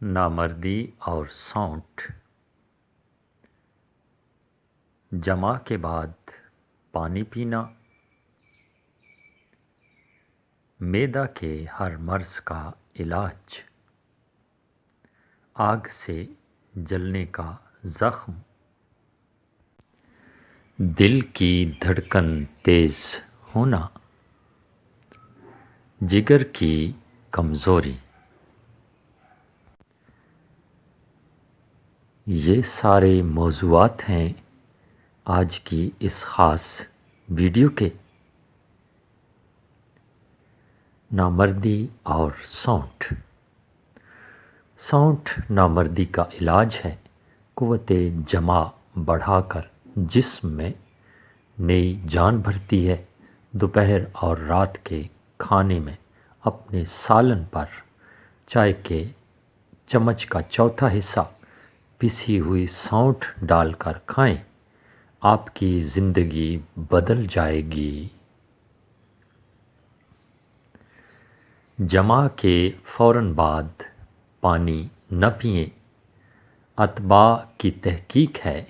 نامردی اور سونٹ۔ جمع کے بعد پانی پینا معدہ کے ہر مرض کا علاج۔ آگ سے جلنے کا زخم، دل کی دھڑکن تیز ہونا، جگر کی کمزوری، یہ سارے موضوعات ہیں آج کی اس خاص ویڈیو کے۔ نامردی اور سونٹ۔ سونٹ نامردی کا علاج ہے۔ قوت جمع بڑھا کر جسم میں نئی جان بھرتی ہے۔ دوپہر اور رات کے کھانے میں اپنے سالن پر چائے کے چمچ کا چوتھا حصہ پسی ہوئی سونٹ ڈال کر کھائیں، آپ کی زندگی بدل جائے گی۔ جمع کے فوراً بعد پانی نہ پئیں۔ اطباء کی تحقیق ہے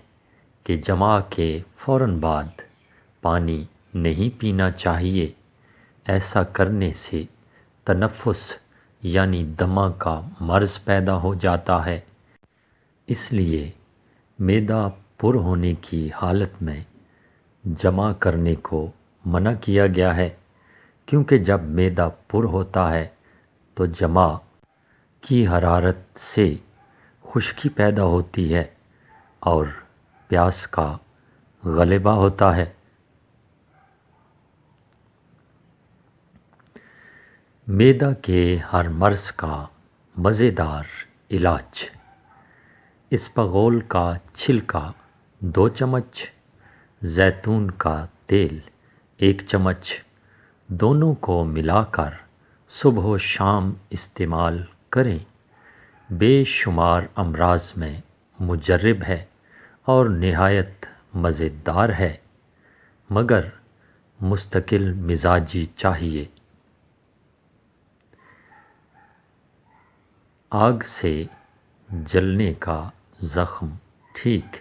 کہ جمع کے فوراً بعد پانی نہیں پینا چاہیے۔ ایسا کرنے سے تنفس یعنی دمہ کا مرض پیدا ہو جاتا ہے۔ اس لیے معدہ پر ہونے کی حالت میں جمع کرنے کو منع کیا گیا ہے، کیونکہ جب معدہ پر ہوتا ہے تو جمع کی حرارت سے خشکی پیدا ہوتی ہے اور پیاس کا غلبہ ہوتا ہے۔ معدہ کے ہر مرض کا مزیدار علاج۔ اسپغول کا چھلکا 2 چمچ، زیتون کا تیل 1 چمچ، دونوں کو ملا کر صبح و شام استعمال کریں۔ بے شمار امراض میں مجرب ہے اور نہایت مزیدار ہے، مگر مستقل مزاجی چاہیے۔ آگ سے جلنے کا زخم ٹھیک۔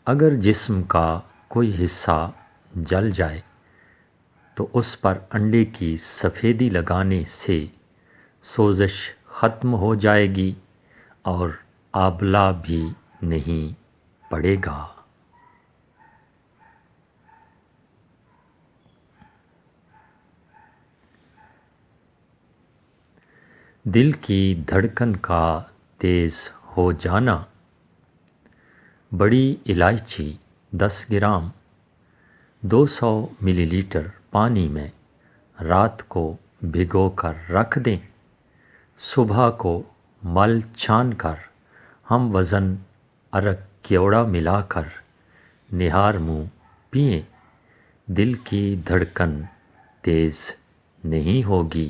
اگر جسم کا کوئی حصہ جل جائے تو اس پر انڈے کی سفیدی لگانے سے سوزش ختم ہو جائے گی اور آبلہ بھی نہیں پڑے گا۔ دل کی دھڑکن کا تیز ہو جانا۔ بڑی الائچی 10 گرام 200 ملی لیٹر پانی میں رات کو بھگو کر رکھ دیں۔ صبح کو مل چھان کر ہم وزن ارک کیوڑا ملا کر نہار منہ پئیں۔ دل کی دھڑکن تیز نہیں ہوگی۔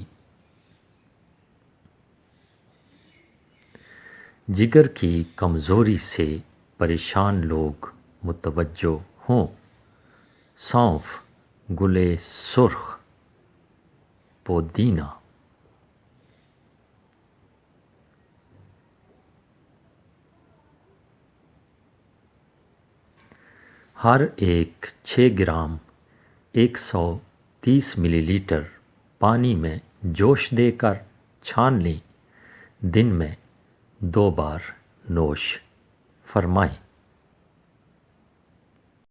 جگر کی کمزوری سے پریشان لوگ متوجہ ہوں۔ سونف، گل سرخ، پودینہ۔ ہر ایک 6 گرام 130 ملی لیٹر پانی میں جوش دے کر چھان لیں۔ دن میں 2 بار نوش فرمائیں۔